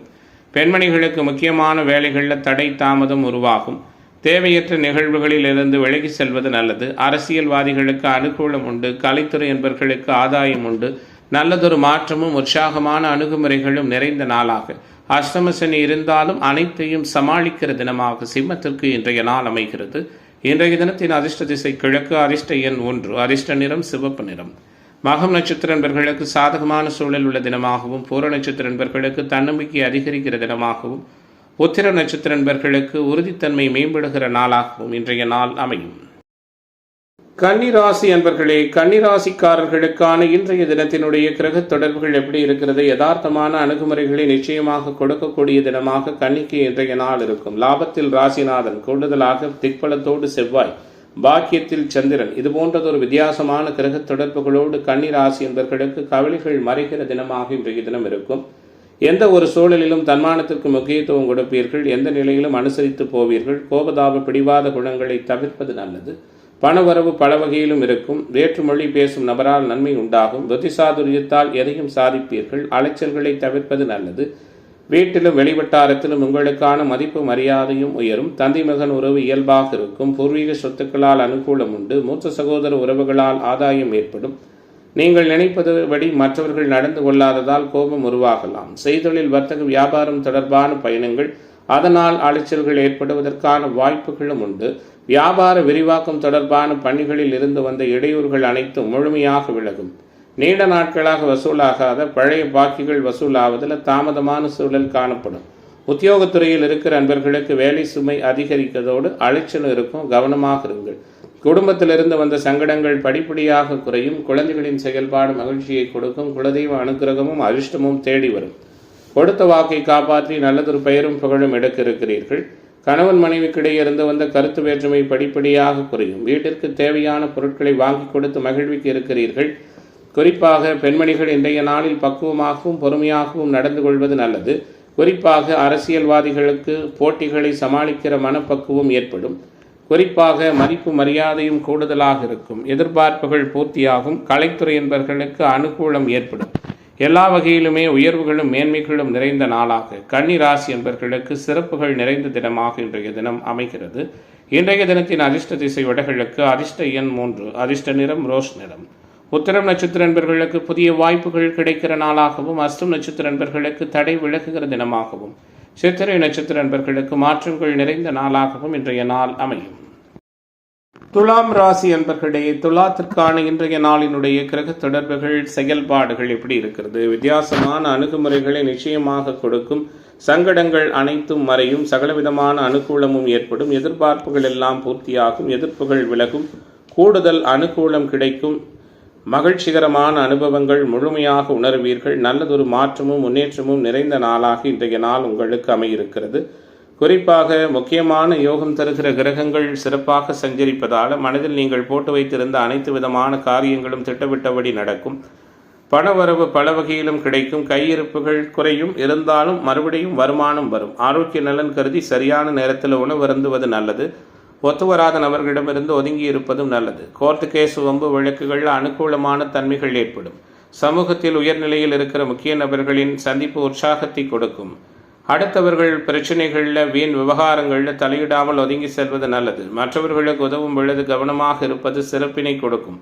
பெண்மணிகளுக்கு முக்கியமான வேலைகளில் தடை தாமதம் உருவாகும். தேவையற்ற நிகழ்வுகளில் இருந்து விலகி செல்வது நல்லது. அரசியல்வாதிகளுக்கு அனுகூலம் உண்டு. கலைத்துறை என்பவர்களுக்கு ஆதாயம் உண்டு. நல்லதொரு மாற்றமும் உற்சாகமான அணுகுமுறைகளும் நிறைந்த நாளாக அஷ்டமசனி இருந்தாலும் அனைத்தையும் சமாளிக்கிற தினமாக சிம்மத்திற்கு இன்றைய நாள் அமைகிறது. இன்றைய தினத்தின் அதிர்ஷ்ட திசை கிழக்கு. அதிர்ஷ்ட எண் 1. அதிர்ஷ்ட நிறம் சிவப்பு நிறம். மகம் நட்சத்திர நண்பர்களுக்கு சாதகமான சூழல் உள்ள தினமாகவும், பூர நட்சத்திர நண்பர்களுக்கு தன்னம்பிக்கை அதிகரிக்கிற தினமாகவும், உத்திர நட்சத்திர நண்பர்களுக்கு உறுதித்தன்மை மேம்படுகிற நாளாகவும் இன்றைய நாள் அமையும். கன்னிராசி அன்பர்களே, கன்னிராசிக்காரர்களுக்கான இன்றைய தினத்தினுடைய கிரக தொடர்புகள் எப்படி இருக்கிறது? யதார்த்தமான அணுகுமுறைகளை நிச்சயமாக கொடுக்கக்கூடிய தினமாக கன்னிக்கு இன்றைய நாள் இருக்கும். லாபத்தில் ராசிநாதன், கூடுதலாக திக்பலத்தோடு செவ்வாய், பாக்கியத்தில் சந்திரன், இது போன்றதொரு வித்தியாசமான கிரக தொடர்புகளோடு கன்னிராசி என்பவர்களுக்கு கவலைகள் மறைகிற தினமாக இன்றைய தினம் இருக்கும். எந்த ஒரு சூழலிலும் தன்மானத்திற்கு முக்கியத்துவம் கொடுப்பீர்கள். எந்த நிலையிலும் அனுசரித்து போவீர்கள். கோபதாப பிடிவாத குணங்களை தவிர்ப்பது நல்லது. பணவரவு பல வகையிலும் இருக்கும். வேற்றுமொழி பேசும் நபரால் நன்மை உண்டாகும். புத்திசாதுரியத்தால் எதையும் சாதிப்பீர்கள். அலைச்சல்களை தவிர்ப்பது நல்லது. வீட்டிலும் வெளிவட்டாரத்திலும் உங்களுக்கான மதிப்பு மரியாதையும் உயரும். தந்தை மகன் உறவு இயல்பாக இருக்கும். பூர்வீக சொத்துக்களால் அனுகூலம் உண்டு. மூத்த சகோதர உறவுகளால் ஆதாயம் ஏற்படும். நீங்கள் நினைப்பதுபடி மற்றவர்கள் நடந்து கொள்ளாததால் கோபம் உருவாகலாம். செய்தொழில் வர்த்தக வியாபாரம் தொடர்பான பயணங்கள், அதனால் அலைச்சல்கள் ஏற்படுவதற்கான வாய்ப்புகளும் உண்டு. வியாபார விரிவாக்கம் தொடர்பான பணிகளில் இருந்து வந்த இடையூறுகள் அனைத்தும் முழுமையாக விலகும். நீண்ட நாட்களாக வசூலாகாத பழைய பாக்கிகள் வசூலாவதில் தாமதமான சூழல் காணப்படும். உத்தியோகத்துறையில் இருக்கிற அன்பர்களுக்கு வேலை சுமை அதிகரிக்கிறதோடு அலைச்சல் இருக்கும். கவனமாக இருங்கள். குடும்பத்திலிருந்து வந்த சங்கடங்கள் படிப்படியாக குறையும். குழந்தைகளின் செயல்பாடு மகிழ்ச்சியை கொடுக்கும். குலதெய்வ அனுகிரகமும் அதிர்ஷ்டமும் தேடி வரும். கொடுத்த வாக்கை காப்பாற்றி நல்லதொரு பெயரும் புகழும் எடுக்க இருக்கிறீர்கள். கணவன் மனைவிக்கிடையே இருந்து வந்த கருத்து வேற்றுமை படிப்படியாக குறையும். வீட்டிற்கு தேவையான பொருட்களை வாங்கி கொடுத்து மகிழ்விக்க இருக்கிறீர்கள். குறிப்பாக பெண்மணிகள் இன்றைய நாளில் பக்குவமாகவும் பொறுமையாகவும் நடந்து கொள்வது நல்லது. குறிப்பாக அரசியல்வாதிகளுக்கு போட்டிகளை சமாளிக்கிற மனப்பக்குவம் ஏற்படும். குறிப்பாக மதிப்பு மரியாதையும் கூடுதலாக இருக்கும். எதிர்பார்ப்புகள் பூர்த்தியாகும். கலைத்துறை என்பவர்களுக்கு அனுகூலம் ஏற்படும். எல்லா வகையிலுமே உயர்வுகளும் மேன்மைகளும் நிறைந்த நாளாக கன்னி ராசி என்பவர்களுக்கு சிறப்புகள் நிறைந்த தினமாக இன்றைய தினம் அமைகிறது. இன்றைய தினத்தின் அதிர்ஷ்ட திசை வடகிழக்கு. அதிர்ஷ்ட எண் 3. அதிர்ஷ்ட நிறம் ரோஸ் நிறம். உத்திரம் நட்சத்திர நண்பர்களுக்கு புதிய வாய்ப்புகள் கிடைக்கிற நாளாகவும், அஸ்தம் நட்சத்திர நண்பர்களுக்கு தடை விலகுகிற தினமாகவும், சித்திரை நட்சத்திர நண்பர்களுக்கு மாற்றங்கள் நிறைந்த நாளாகவும் இன்றைய நாள் அமையும். துலாம் ராசி அன்பர்களே, துலாத்திற்கான இன்றைய நாளினுடைய கிரக தொடர்புகள் செயல்பாடுகள் எப்படி இருக்கிறது? வித்தியாசமான அணுகுமுறைகளை நிச்சயமாக கொடுக்கும். சங்கடங்கள் அனைத்தும் மறையும். சகலவிதமான அனுகூலமும் ஏற்படும். எதிர்பார்ப்புகள் எல்லாம் பூர்த்தியாகும். எதிர்ப்புகள் விலகும். கூடுதல் அனுகூலம் கிடைக்கும். மகிழ்ச்சிகரமான அனுபவங்கள் முழுமையாக உணர்வீர்கள். நல்லதொரு மாற்றமும் முன்னேற்றமும் நிறைந்த நாளாக இன்றைய நாள் உங்களுக்கு அமையிருக்கிறது. குறிப்பாக முக்கியமான யோகம் தருகிற கிரகங்கள் சிறப்பாக சஞ்சரிப்பதால் மனதில் நீங்கள் போட்டு வைத்திருந்த அனைத்து விதமான காரியங்களும் திட்டமிட்டபடி நடக்கும். பணவரவு பல வகையிலும் கிடைக்கும். கையிருப்புகள் குறையும். இருந்தாலும் மறுபடியும் வருமானம் வரும். ஆரோக்கிய நலன் கருதி சரியான நேரத்தில் உணவு அருந்துவது நல்லது. ஒத்துவராத நபர்களிடமிருந்து ஒதுங்கி இருப்பதும் நல்லது. கோர்ட்டு கேஸ் வம்பு வழக்குகள் அனுகூலமான தன்மைகள் ஏற்படும். சமூகத்தில் உயர்நிலையில் இருக்கிற முக்கிய நபர்களின் சந்திப்பு உற்சாகத்தை கொடுக்கும். அடுத்தவர்கள் பிரச்சனைகளில் வீண் விவகாரங்களில் தலையிடாமல் ஒதுங்கி செல்வது நல்லது. மற்றவர்களுக்கு உதவும் பொழுது கவனமாக இருப்பது சிறப்பினை கொடுக்கும்.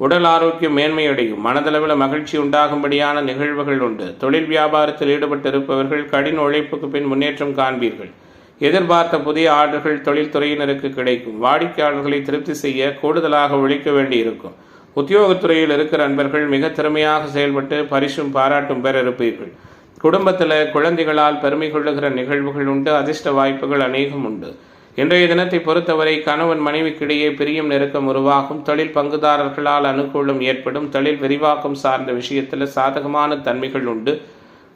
உடல் ஆரோக்கியம் மேன்மையடையும். மனதளவில் மகிழ்ச்சி உண்டாகும்படியான நிகழ்வுகள் உண்டு. தொழில் வியாபாரத்தில் ஈடுபட்டிருப்பவர்கள் கடின உழைப்புக்கு பின் முன்னேற்றம் காண்பீர்கள். எதிர்பார்த்த புதிய ஆர்டர்கள் தொழில்துறையினருக்கு கிடைக்கும். வாடிக்கையாளர்களை திருப்தி செய்ய கூடுதலாக உழைக்க வேண்டியிருக்கும். உத்தியோகத்துறையில் இருக்கிற அன்பர்கள் மிக திறமையாக செயல்பட்டு பரிசும் பாராட்டும் பெற இருப்பீர்கள். குடும்பத்தில் குழந்தைகளால் பெருமை கொள்ளுகிற நிகழ்வுகள் உண்டு. அதிர்ஷ்ட வாய்ப்புகள் அநேகம் உண்டு. இன்றைய தினத்தை பொறுத்தவரை கணவன் மனைவிக்கிடையே பிரியம் நெருக்கம் உருவாகும். தொழில் பங்குதாரர்களால் அனுகூலம் ஏற்படும். தொழில் விரிவாக்கம் சார்ந்த விஷயத்தில் சாதகமான தன்மைகள் உண்டு.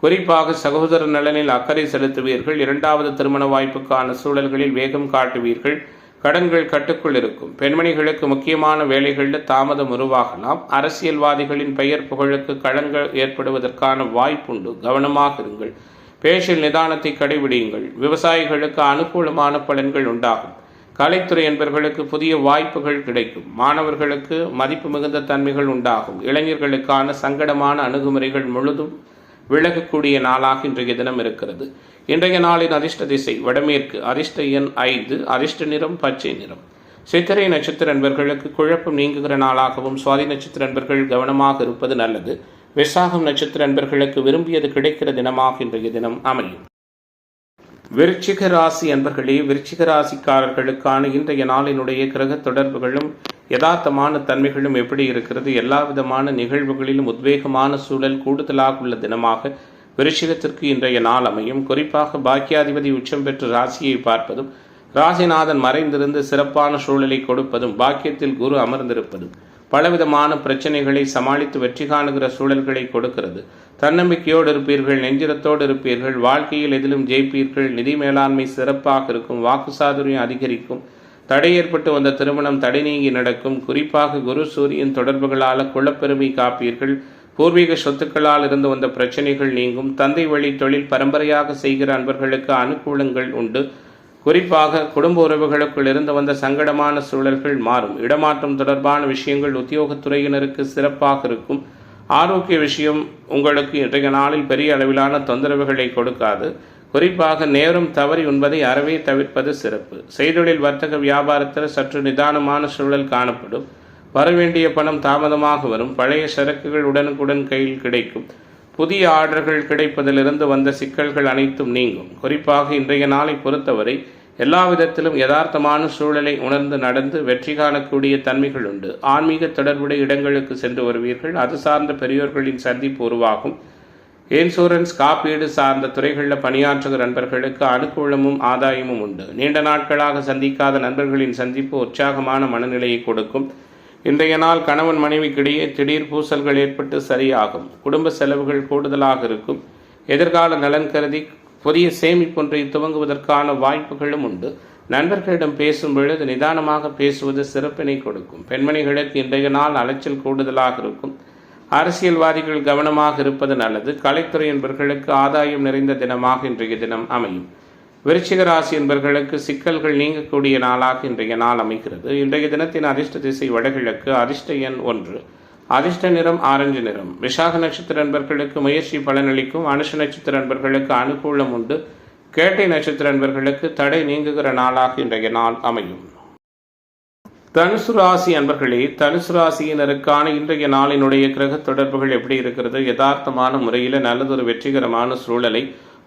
குறிப்பாக சகோதர நலனில் அக்கறை செலுத்துவீர்கள். இரண்டாவது திருமண வாய்ப்புக்கான சூழல்களில் வேகம் காட்டுவீர்கள். கடன்கள் கட்டுக்குள் இருக்கும். பெண்மணிகளுக்கு முக்கியமான வேலைகளில் தாமதம் உருவாகலாம். அரசியல்வாதிகளின் பெயர் புகழுக்கு களங்கள் ஏற்படுவதற்கான வாய்ப்புண்டு. கவனமாக இருங்கள். பேச்சில் நிதானத்தை கடைபிடியுங்கள். விவசாயிகளுக்கு அனுகூலமான பலன்கள் உண்டாகும். கலைத்துறை என்பவர்களுக்கு புதிய வாய்ப்புகள் கிடைக்கும். மாணவர்களுக்கு மதிப்பு மிகுந்த தன்மைகள் உண்டாகும். இளைஞர்களுக்கான சங்கடமான அணுகுமுறைகள் முழுதும் விலகக்கூடிய நாளாக இன்றைய தினம் இருக்கிறது. இன்றைய நாளின் அதிர்ஷ்ட திசை வடமேற்கு. அதிர்ஷ்ட எண் 5. அதிர்ஷ்ட நிறம் பச்சை நிறம். சித்திரை நட்சத்திர அன்பர்களுக்கு குழப்பம் நீங்குகிற நாளாகவும், சுவாதி நட்சத்திர அன்பர்கள் கவனமாக இருப்பது நல்லது. விசாகம் நட்சத்திர அன்பர்களுக்கு விரும்பியது கிடைக்கிற தினமாக இன்றைய தினம் அமையும். விருச்சிக ராசி அன்பர்களே, விருச்சிக ராசிக்காரர்களுக்கான இன்றைய நாளினுடைய கிரக தொடர்புகளும் யதார்த்தமான தன்மைகளும் எப்படி இருக்கிறது? எல்லா விதமான நிகழ்வுகளிலும் உத்வேகமான சூழல் கூடுதலாக உள்ள தினமாக விருச்சிகத்திற்கு இன்றைய நாள் அமையும். குறிப்பாக பாக்கியாதிபதி உச்சம் பெற்று ராசியை பார்ப்பதும், ராசிநாதன் மறைந்திருந்து சிறப்பான சூழலை கொடுப்பதும், பாக்கியத்தில் குரு அமர்ந்திருப்பதும் பலவிதமான பிரச்சனைகளை சமாளித்து வெற்றி காணுகிற சூழல்களை கொடுக்கிறது. தன்னம்பிக்கையோடு இருப்பீர்கள், நெஞ்சிரத்தோடு இருப்பீர்கள், வாழ்க்கையில் எதிலும் ஜெயிப்பீர்கள், நிதி மேலாண்மை சிறப்பாக இருக்கும், வாக்கு சாதுரியம் அதிகரிக்கும், தடை ஏற்பட்டு வந்த திருமணம் தடை நீங்கி நடக்கும். குறிப்பாக குரு சூரியன் தொடர்புகளால் குலப்பெருமை காப்பீர்கள். பூர்வீக சொத்துக்களால் இருந்து வந்த பிரச்சனைகள் நீங்கும். தந்தை வழி தொழில் பரம்பரையாக செய்கிற அன்பர்களுக்கு அனுகூலங்கள் உண்டு. குறிப்பாக குடும்ப உறவுகளுக்குள் இருந்து வந்த சங்கடமான சூழல்கள் மாறும். இடமாற்றம் தொடர்பான விஷயங்கள் உத்தியோகத்துறையினருக்கு சிறப்பாக இருக்கும். ஆரோக்கிய விஷயம் உங்களுக்கு இன்றைய நாளில் பெரிய அளவிலான தொந்தரவுகளை கொடுக்காது. குறிப்பாக நேரம் தவறி உண்பதை அறவே தவிர்ப்பது சிறப்பு. செய்தொழில் வர்த்தக வியாபாரத்தில் சற்று நிதானமான சூழல் காணப்படும். வரவேண்டிய பணம் தாமதமாக வரும். பழைய சரக்குகள் உடனுக்குடன் கையில் கிடைக்கும். புதிய ஆர்டர்கள் கிடைப்பதிலிருந்து வந்த சிக்கல்கள் அனைத்தும் நீங்கும். குறிப்பாக இன்றைய நாளை பொறுத்தவரை எல்லா விதத்திலும் யதார்த்தமான சூழலை உணர்ந்து நடந்து வெற்றி காணக்கூடிய தன்மைகள் உண்டு. ஆன்மீக தொடர்புடைய இடங்களுக்கு சென்று வருவீர்கள். அது சார்ந்த பெரியோர்களின் சந்திப்பு உருவாகும். இன்சூரன்ஸ், காப்பீடு சார்ந்த துறைகளில் பணியாற்றுகிற நண்பர்களுக்கு அனுகூலமும் ஆதாயமும் உண்டு. நீண்ட நாட்களாக சந்திக்காத நண்பர்களின் சந்திப்பு உற்சாகமான மனநிலையை கொடுக்கும். இன்றைய நாள் கணவன் மனைவிக்கிடையே திடீர் பூசல்கள் ஏற்பட்டு சரியாகும். குடும்ப செலவுகள் கூடுதலாக இருக்கும். எதிர்கால நலன் கருதி புதிய சேமிப்பொன்றை துவங்குவதற்கான வாய்ப்புகளும் உண்டு. நண்பர்களிடம் பேசும் பொழுது நிதானமாக பேசுவது சிறப்பினை கொடுக்கும். பெண்மணிகளுக்கு இன்றைய நாள் அலைச்சல் கூடுதலாக இருக்கும். அரசியல்வாதிகள் கவனமாக இருப்பது நல்லது. கலைத்துறை என்பவர்களுக்கு ஆதாயம் நிறைந்த தினமாக இன்றைய தினம் அமையும். விருச்சிக ராசி என்பவர்களுக்கு சிக்கல்கள் நீங்கக்கூடிய நாளாக இன்றைய நாள் அமைகிறது. இன்றைய தினத்தின் அதிர்ஷ்ட திசை வடகிழக்கு. அதிர்ஷ்ட எண் 1. அதிர்ஷ்ட நிறம் ஆரஞ்சு நிறம். விசாக நட்சத்திர அன்பர்களுக்கு முயற்சி பலனளிக்கும். அனுஷ நட்சத்திர அன்பர்களுக்கு அனுகூலம் உண்டு. கேட்டை நட்சத்திர அன்பர்களுக்கு தடை நீங்குகிற நாளாக இன்றைய நாள் அமையும். தனுசு ராசி அன்பர்களே, தனுசு ராசியினருக்கான இன்றைய நாளினுடைய கிரக தொடர்புகள் எப்படி இருக்கிறது? யதார்த்தமான முறையில் நல்லதொரு வெற்றிகரமான சூழலை,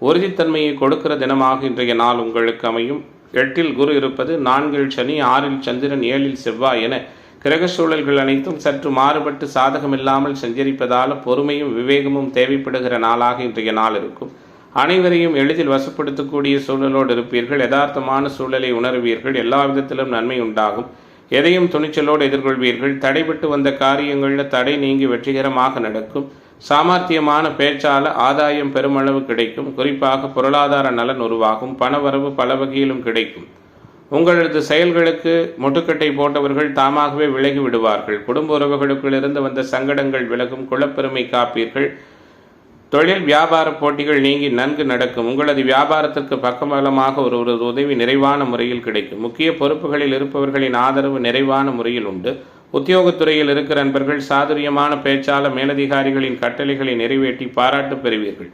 உறுதித்தன்மையை கொடுக்கிற தினமாக இன்றைய நாள் உங்களுக்கு அமையும். 8இல் குரு இருப்பது, 4இல் சனி, 6இல் சந்திரன், 7இல் செவ்வாய் என கிரக சூழல்கள் அனைத்தும் சற்று மாறுபட்டு சாதகமில்லாமல் சஞ்சரிப்பதால் பொறுமையும் விவேகமும் தேவைப்படுகிற நாளாக இன்றைய நாள் இருக்கும். அனைவரையும் எளிதில் வசப்படுத்தக்கூடிய சூழலோடு இருப்பீர்கள். யதார்த்தமான சூழலை உணர்வீர்கள். எல்லா விதத்திலும் நன்மை உண்டாகும். எதையும் துணிச்சலோடு எதிர்கொள்வீர்கள். தடைபட்டு வந்த காரியங்களில் தடை நீங்கி வெற்றிகரமாக நடக்கும். சாமர்த்தியமான பேச்சால ஆதாயம் பெருமளவு கிடைக்கும். குறிப்பாக பொருளாதார நலன் உருவாகும். பணவரவு பல வகையிலும் கிடைக்கும். உங்களது செயல்களுக்கு முட்டுக்கட்டை போட்டவர்கள் தாமாகவே விலகி விடுவார்கள். குடும்ப உறவுகளுக்குள் இருந்து வந்த சங்கடங்கள் விலகும். குலப்பெருமை காப்பீர்கள். தொழில் வியாபார போட்டிகள் நீங்கி நன்கு நடக்கும். உங்களது வியாபாரத்திற்கு பக்கபலமாக ஒரு உதவி நிறைவான முறையில் கிடைக்கும். முக்கிய பொறுப்புகளில் இருப்பவர்களின் ஆதரவு நிறைவான முறையில் உண்டு. உத்தியோகத்துறையில் இருக்கிற நண்பர்கள் சாதுரியமான பேச்சால மேலதிகாரிகளின் கட்டளைகளை நிறைவேற்றி பாராட்டு பெறுவீர்கள்.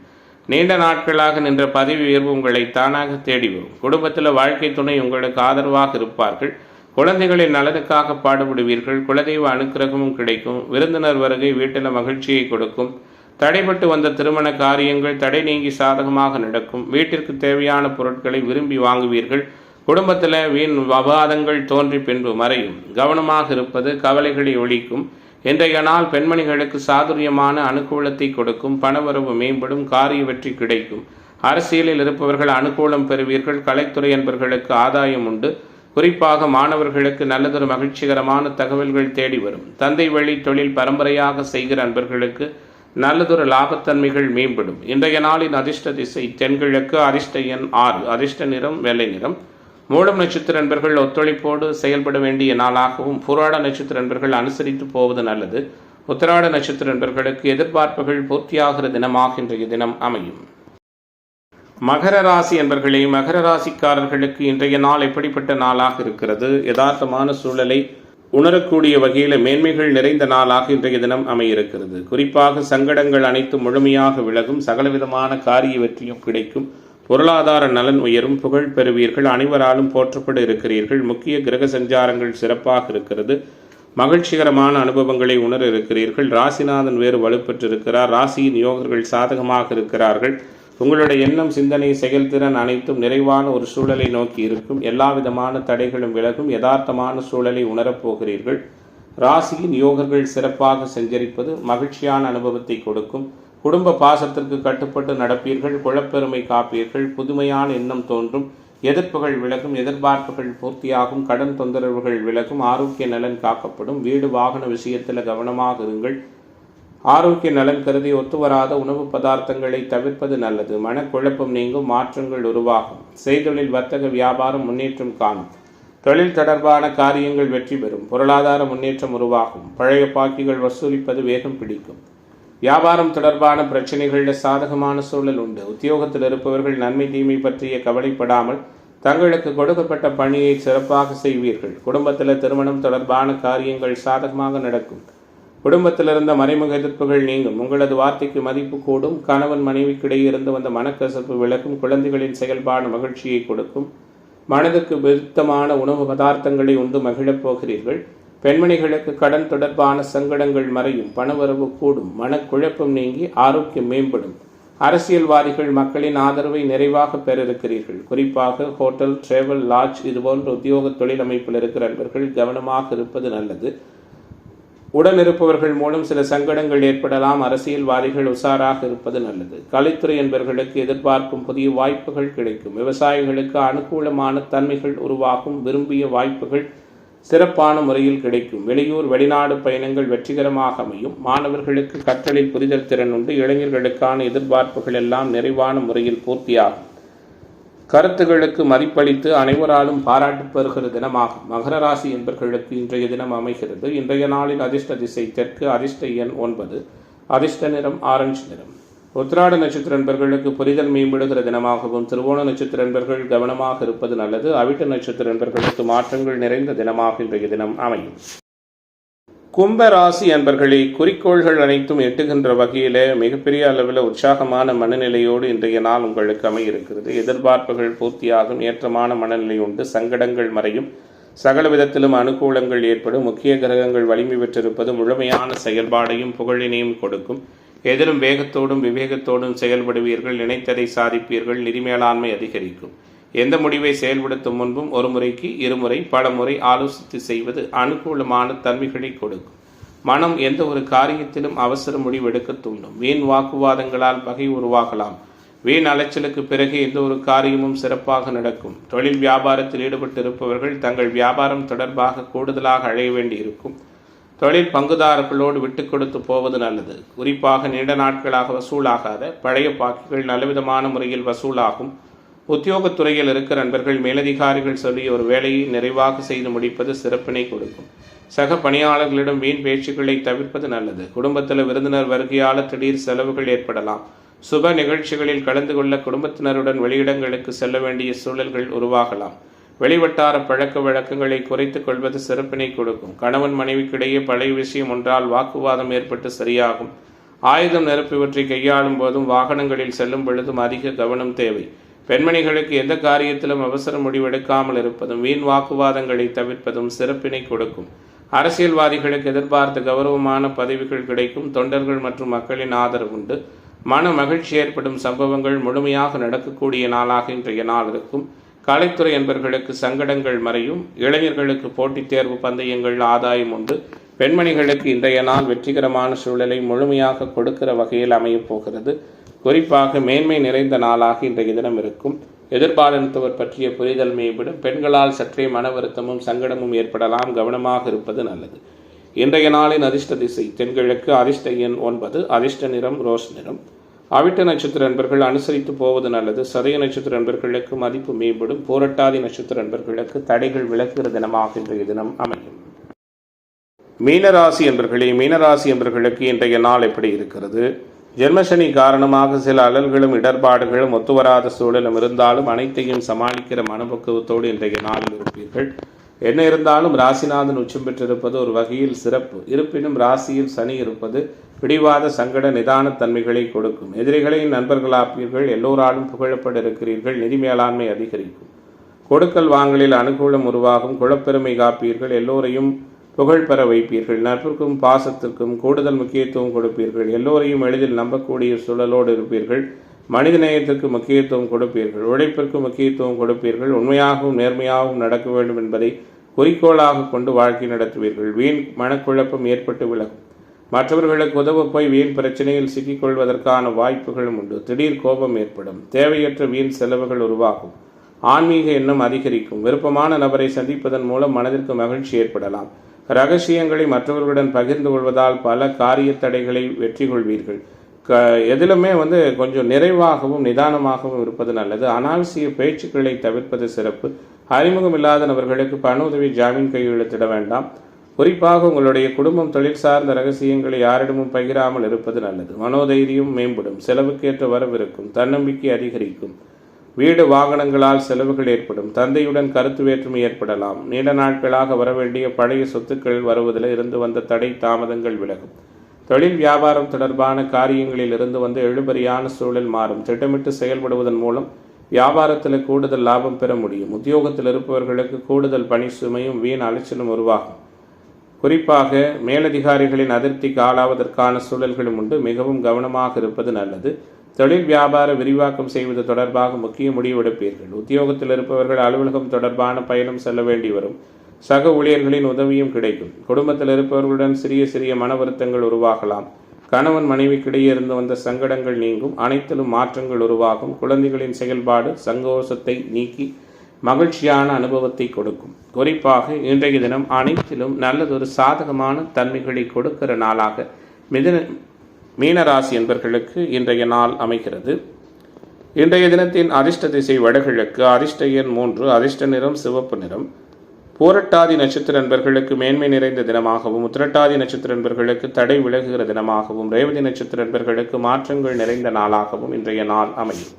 நீண்ட நாட்களாக நின்ற பதவி உயர்வு உங்களை தானாக தேடி வரும். குடும்பத்தில் வாழ்க்கை துணை உங்களுக்கு ஆதரவாக இருப்பார்கள். குழந்தைகளின் நலனுக்காக பாடுபடுவீர்கள். குலதெய்வ அனுக்கிரகமும் கிடைக்கும். விருந்தினர் வருகை வீட்டில் மகிழ்ச்சியை கொடுக்கும். தடைபட்டு வந்த திருமண காரியங்கள் தடை நீங்கி சாதகமாக நடக்கும். வீட்டிற்கு தேவையான பொருட்களை விரும்பி வாங்குவீர்கள். குடும்பத்தில் வீண் விவாதங்கள் தோன்றி பின்பு மறையும். கவனமாக இருப்பது கவலைகளை ஒழிக்கும். இன்றைய நாள் பெண்மணிகளுக்கு சாதுரியமான அனுகூலத்தை கொடுக்கும். பணவரவு மேம்படும். காரிய வெற்றி கிடைக்கும். அரசியலில் இருப்பவர்கள் அனுகூலம் பெறுவீர்கள். கலைத்துறை என்பவர்களுக்கு ஆதாயம் உண்டு. குறிப்பாக மாணவர்களுக்கு நல்லதொரு மகிழ்ச்சிகரமான தகவல்கள் தேடி வரும். தந்தை வழி தொழில் பரம்பரையாக செய்கிற அன்பர்களுக்கு நல்லதொரு லாபத்தன்மைகள் மேம்படும். இன்றைய நாளின் அதிர்ஷ்ட திசை தென்கிழக்கு. அதிர்ஷ்ட எண் 6. அதிர்ஷ்ட நிறம் வெள்ளை நிறம். மூலம் நட்சத்திர நண்பர்கள் ஒத்துழைப்போடு செயல்பட வேண்டிய நாளாகவும், புராட நட்சத்திர நண்பர்கள் அனுசரித்து போவது நல்லது. உத்திராட நட்சத்திர நண்பர்களுக்கு எதிர்பார்ப்புகள் பூர்த்தியாகிற தினமாக இன்றைய தினம் அமையும். மகர ராசி என்பர்களே, மகர ராசிக்காரர்களுக்கு இன்றைய நாள் எப்படிப்பட்ட நாளாக இருக்கிறது? யதார்த்தமான சூழலை உணரக்கூடிய வகையில் மேன்மைகள் நிறைந்த நாளாக இன்றைய தினம் அமையிருக்கிறது. குறிப்பாக சங்கடங்கள் அனைத்தும் முழுமையாக விலகும், சகலவிதமான காரிய வெற்றியும் கிடைக்கும், பொருளாதார நலன் உயரும், புகழ் பெறுவீர்கள், அனைவராலும் போற்றப்பட இருக்கிறீர்கள். முக்கிய கிரக சஞ்சாரங்கள் சிறப்பாக இருக்கிறது, மகிழ்ச்சிகரமான அனுபவங்களை உணர இருக்கிறீர்கள். ராசிநாதன் வேறு வலுப்பெற்றிருக்கிறார், ராசியின் யோகர்கள் சாதகமாக இருக்கிறார்கள். உங்களுடைய எண்ணம், சிந்தனை, செயல்திறன் அனைத்தும் நிறைவான ஒரு சூழலை நோக்கி இருக்கும். எல்லா விதமான தடைகளும் விலகும், யதார்த்தமான சூழலை உணரப்போகிறீர்கள். ராசியின் யோகர்கள் சிறப்பாக சஞ்சரிப்பது மகிழ்ச்சியான அனுபவத்தை கொடுக்கும். குடும்ப பாசத்திற்கு கட்டுப்பட்டு நடப்பீர்கள், குலப்பெருமை காப்பீர்கள், புதுமையான எண்ணம் தோன்றும், எதிர்ப்புகள் விலகும், எதிர்பார்ப்புகள் பூர்த்தியாகும், கடன் தொந்தரவுகள் விலகும், ஆரோக்கிய நலன் காக்கப்படும். வீடு வாகன விஷயத்தில் கவனமாக இருங்கள். ஆரோக்கிய நலன் கருதி ஒத்துவராத உணவு பதார்த்தங்களை தவிர்ப்பது நல்லது. மனக்குழப்பம் நீங்கும், மாற்றங்கள் உருவாகும். செய்தொழில், வர்த்தக, வியாபாரம் முன்னேற்றம் காணும். தொழில் தொடர்பான காரியங்கள் வெற்றி பெறும், பொருளாதார முன்னேற்றம் உருவாகும். பழைய பாக்கிகள் வசூலிப்பது வேகம் பிடிக்கும். வியாபாரம் தொடர்பான பிரச்சனைகளில் சாதகமான சூழல் உண்டு. உத்தியோகத்தில் இருப்பவர்கள் நன்மை தீமை பற்றிய கவலைப்படாமல் தங்களுக்கு கொடுக்கப்பட்ட பணியை சிறப்பாக செய்வீர்கள். குடும்பத்தில் திருமணம் தொடர்பான காரியங்கள் சாதகமாக நடக்கும். குடும்பத்தில் இருந்த மறைமுக எதிர்ப்புகள் நீங்கும். உங்களது வார்த்தைக்கு மதிப்பு கூடும். கணவன் மனைவிக்கிடையே இருந்து வந்த மனக்கசப்பு விலகும். குழந்தைகளின் செயல்பாடு மகிழ்ச்சியை கொடுக்கும். மனதுக்கு விருத்தமான உணவு பதார்த்தங்களை உண்டு மகிழப் போகிறீர்கள். பெண்மணிகளுக்கு கடன் தொடர்பான சங்கடங்கள் மறையும், பணவரவு கூடும், மனக்குழப்பம் நீங்கி ஆரோக்கியம் மேம்படும். அரசியல்வாதிகள் மக்களின் ஆதரவை நிறைவாக பெற இருக்கிறீர்கள். குறிப்பாக ஹோட்டல், டிராவல், லாட்ஜ் இதுபோன்ற உத்தியோக தொழில் அமைப்பில் இருக்கிற நண்பர்கள் கவனமாக இருப்பது நல்லது. உடன் இருப்பவர்கள் மூலம் சில சங்கடங்கள் ஏற்படலாம். அரசியல்வாதிகள் உஷாராக இருப்பது நல்லது. கலைத்துறை என்பவர்களுக்கு எதிர்பார்க்கும் புதிய வாய்ப்புகள் கிடைக்கும். விவசாயிகளுக்கு அனுகூலமான தன்மைகள் உருவாகும். விரும்பிய வாய்ப்புகள் சிறப்பான முறையில் கிடைக்கும். வெளியூர், வெளிநாடு பயணங்கள் வெற்றிகரமாக அமையும். மாணவர்களுக்கு கற்றலில் புரிதல் திறன் உண்டு. இளைஞர்களுக்கான எதிர்பார்ப்புகள் எல்லாம் நிறைவான முறையில் பூர்த்தியாகும். கருத்துகளுக்கு மதிப்பளித்து அனைவராலும் பாராட்டு பெறுகிற தினமாகும். மகர ராசி என்பவர்களுக்கு இன்றைய தினம் அமைகிறது. இன்றைய நாளில் அதிர்ஷ்ட திசை தெற்கு, அதிர்ஷ்ட எண் 9, அதிர்ஷ்ட நிறம் ஆரஞ்சு நிறம். உத்திராட நட்சத்திர நண்பர்களுக்கு புரிதல் மேம்படுகிற தினமாகவும், திருவோண நட்சத்திர நண்பர்கள் கவனமாக இருப்பது நல்லது. அவிட்ட நட்சத்திர நண்பர்களுக்கு மாற்றங்கள் நிறைந்த தினமாக இன்றைய தினம் அமையும். கும்ப ராசி அன்பர்களே, குறிக்கோள்கள் அனைத்தும் எட்டுகின்ற வகையில் மிகப்பெரிய அளவில் உற்சாகமான மனநிலையோடு இன்றைய நாள் உங்களுக்கு அமையிருக்கிறது. எதிர்பார்ப்புகள் பூர்த்தியாகும், ஏற்றமான மனநிலை உண்டு, சங்கடங்கள் மறையும், சகல விதத்திலும் அனுகூலங்கள் ஏற்படும். முக்கிய கிரகங்கள் வலிமை பெற்றிருப்பது முழுமையான செயல்பாடையும் புகழினையும் கொடுக்கும். எதிரும் வேகத்தோடும் விவேகத்தோடும் செயல்படுவீர்கள். நினைத்ததை சாதிப்பீர்கள். நிதி மேலாண்மை அதிகரிக்கும். எந்த முடிவை செயல்படுத்தும் முன்பும் ஒரு முறைக்கு இருமுறை பல முறை ஆலோசித்து செய்வது அனுகூலமான தன்மைகளை கொடுக்கும். மனம் எந்த ஒரு காரியத்திலும் அவசர முடிவெடுக்க தூண்டும். வீண் வாக்குவாதங்களால் பகை உருவாகலாம். வீண் அலைச்சலுக்கு பிறகு எந்த ஒரு காரியமும் சிறப்பாக நடக்கும். தொழில் வியாபாரத்தில் ஈடுபட்டு இருப்பவர்கள் தங்கள் வியாபாரம் தொடர்பாக கூடுதலாக அழைய வேண்டி இருக்கும். தொழில் பங்குதாரர்களோடு விட்டு கொடுத்து போவது நல்லது. குறிப்பாக நீண்ட நாட்களாக வசூலாகாத பழைய பாக்கிகள் நல்லவிதமான முறையில் வசூலாகும். உத்தியோகத்துறையில் இருக்கிற நண்பர்கள் மேலதிகாரிகள் சொல்லி ஒரு வேலையை நிறைவாக செய்து முடிப்பது சிறப்பினை கொடுக்கும். சக பணியாளர்களிடம் வீண் பேச்சுக்களை தவிர்ப்பது நல்லது. குடும்பத்தில் விருந்தினர் வருகையால் திடீர் செலவுகள் ஏற்படலாம். சுப நிகழ்ச்சிகளில் கலந்து கொள்ள குடும்பத்தினருடன் வெளியிடங்களுக்கு செல்ல வேண்டிய சூழல்கள் உருவாகலாம். வெளிவட்டார பழக்க வழக்கங்களை குறைத்துக் கொள்வது சிறப்பினை கொடுக்கும். கணவன் மனைவிக்கிடையே பழைய விஷயம் ஒன்றால் வாக்குவாதம் ஏற்பட்டு சரியாகும். ஆயுதம் நிரப்பியவற்றை கையாளும் போதும் வாகனங்களில் செல்லும் பொழுதும் அதிக கவனம் தேவை. பெண்மணிகளுக்கு எந்த காரியத்திலும் அவசர முடிவெடுக்காமல் இருப்பதும் வீண் வாக்குவாதங்களை தவிர்ப்பதும் சிறப்பினை கொடுக்கும். அரசியல்வாதிகளுக்கு எதிர்பார்த்த கௌரவமான பதவிகள் கிடைக்கும். தொண்டர்கள் மற்றும் மக்களின் ஆதரவு உண்டு. மன மகிழ்ச்சி ஏற்படும் சம்பவங்கள் முழுமையாக நடக்கக்கூடிய நாளாக இன்றைய நாள் இருக்கும். கலைத்துறை என்பவர்களுக்கு சங்கடங்கள் மறையும். இளைஞர்களுக்கு போட்டித் தேர்வு பந்தயங்கள் ஆதாயம் உண்டு. பெண்மணிகளுக்கு இன்றைய நாள் வெற்றிகரமான சூழலை முழுமையாக கொடுக்கிற வகையில் அமையப் போகிறது. குறிப்பாக மேன்மை நிறைந்த நாளாக இன்றைய தினம் இருக்கும். எதிர்பாலினத்தவர் பற்றிய புரிதல் மேம்படும். பெண்களால் சற்றே மன வருத்தமும் சங்கடமும் ஏற்படலாம். கவனமாக இருப்பது நல்லது. இன்றைய நாளின் அதிர்ஷ்ட திசை தென்கிழக்கு, அதிர்ஷ்ட எண் 9, அதிர்ஷ்ட நிறம் ரோஸ் நிறம். அவிட்ட நட்சத்திர நண்பர்கள் அனுசரித்து போவது நல்லது. சதய நட்சத்திர நண்பர்களுக்கு மதிப்பு மேம்படும். பூரட்டாதி நட்சத்திர நண்பர்களுக்கு தடைகள் விலகுகிற தினமாக இன்றைய தினம் அமையும். மீனராசி என்பர்களே, மீனராசி என்பர்களுக்கு இன்றைய நாள் எப்படி இருக்கிறது? ஜென்மசனி காரணமாக சில அலல்களும் இடர்பாடுகளும் ஒத்துவராத சூழலும் இருந்தாலும் அனைத்தையும் சமாளிக்கிற மனப்பக்குவத்தோடு இன்றைய நாளில் இருப்பீர்கள். என்ன இருந்தாலும் ராசிநாதன் உச்சம் பெற்றிருப்பது ஒரு வகையில் சிறப்பு. இருப்பினும் ராசியில் சனி இருப்பது பிடிவாத சங்கட நிதான தன்மைகளை கொடுக்கும். எதிரிகளை நண்பர்களாப்பீர்கள். எல்லோராலும் புகழப்பட இருக்கிறீர்கள். நிதி மேலாண்மை அதிகரிக்கும். கொடுக்கல் வாங்கலில் அனுகூலம் உருவாகும். குலப்பெருமை காப்பீர்கள். எல்லோரையும் புகழ் பெற வைப்பீர்கள். நட்பிற்கும் பாசத்திற்கும் கூடுதல் முக்கியத்துவம் கொடுப்பீர்கள். எல்லோரையும் எளிதில் நம்பக்கூடிய சூழலோடு இருப்பீர்கள். மனித நேயத்திற்கு முக்கியத்துவம் கொடுப்பீர்கள். உழைப்பிற்கு முக்கியத்துவம் கொடுப்பீர்கள். உண்மையாகவும் நேர்மையாகவும் நடக்க வேண்டும் என்பதை குறிக்கோளாக கொண்டு வாழ்க்கை நடத்துவீர்கள். வீண் மனக்குழப்பம் ஏற்பட்டு விலகும். மற்றவர்களுக்கு உதவ போய் வீண் பிரச்சனையில் சிக்கிக்கொள்வதற்கான வாய்ப்புகளும் உண்டு. திடீர் கோபம் ஏற்படும். தேவையற்ற வீண் செலவுகள் உருவாகும். ஆன்மீக எண்ணம் அதிகரிக்கும். விருப்பமான நபரை சந்திப்பதன் மூலம் மனதிற்கு மகிழ்ச்சி ஏற்படலாம். ரகசியங்களை மற்றவர்களுடன் பகிர்ந்து கொள்வதால் பல காரிய தடைகளை வெற்றி கொள்வீர்கள். எதிலுமே கொஞ்சம் நிறைவாகவும் நிதானமாகவும் இருப்பது நல்லது. அனாவசிய பேச்சுக்களை தவிர்ப்பது சிறப்பு. அறிமுகம் இல்லாத நபர்களுக்கு பண உதவி ஜாமீன் கையெழுத்திட வேண்டாம். குறிப்பாக உங்களுடைய குடும்பம் தொழில் சார்ந்த ரகசியங்களை யாரிடமும் பகிராமல் இருப்பது நல்லது. மனோதைரியம் மேம்படும். செலவுக்கேற்ற வரவிருக்கும். தன்னம்பிக்கை அதிகரிக்கும். வீடு வாகனங்களால் செலவுகள் ஏற்படும். தந்தையுடன் கருத்து வேற்றுமை ஏற்படலாம். நீண்ட நாட்களாக வரவேண்டிய பழைய சொத்துக்கள் வருவதில் இருந்து வந்த தடை தாமதங்கள் விலகும். தொழில் வியாபாரம் தொடர்பான காரியங்களில் இருந்து வந்து எழுபறியான சூழல் மாறும். திட்டமிட்டு செயல்படுவதன் மூலம் வியாபாரத்தில் கூடுதல் லாபம் பெற முடியும். உத்தியோகத்தில் இருப்பவர்களுக்கு கூடுதல் பணி சுமையும் வீண் அலைச்சலும் உருவாகும். குறிப்பாக மேலதிகாரிகளின் அதிருப்திக்கு ஆளாவதற்கான சூழல்களும் உண்டு. மிகவும் கவனமாக இருப்பது நல்லது. தொழில் வியாபார விரிவாக்கம் செய்வது தொடர்பாக முக்கிய முடிவெடுப்பீர்கள். உத்தியோகத்தில் இருப்பவர்கள் அலுவலகம் தொடர்பான பயணம் செல்ல வேண்டி வரும். சக ஊழியர்களின் உதவியும் கிடைக்கும். குடும்பத்தில் இருப்பவர்களுடன் சிறிய சிறிய மன வருத்தங்கள் உருவாகலாம். கணவன் மனைவிக்கிடையே இருந்து வந்த சங்கடங்கள் நீங்கும். அனைத்திலும் மாற்றங்கள் உருவாகும். குழந்தைகளின் செயல்பாடு சங்கோஷத்தை நீக்கி மகிழ்ச்சியான அனுபவத்தை கொடுக்கும். குறிப்பாக இன்றைய தினம் அனைத்திலும் நல்லதொரு சாதகமான தன்மைகளை கொடுக்கிற நாளாக மீனராசி என்பர்களுக்கு இன்றைய நாள் அமைகிறது. இன்றைய தினத்தின் அதிர்ஷ்ட திசை வடகிழக்கு. அதிர்ஷ்ட எண் 3. அதிர்ஷ்ட நிறம் சிவப்பு நிறம். பூரட்டாதி நட்சத்திர நண்பர்களுக்கு மேன்மை நிறைந்த தினமாகவும், உத்திரட்டாதி நட்சத்திர நண்பர்களுக்கு தடை விலகுகிற தினமாகவும், ரேவதி நட்சத்திர நண்பர்களுக்கு மாற்றங்கள் நிறைந்த நாளாகவும் இன்றைய நாள் அமையும்.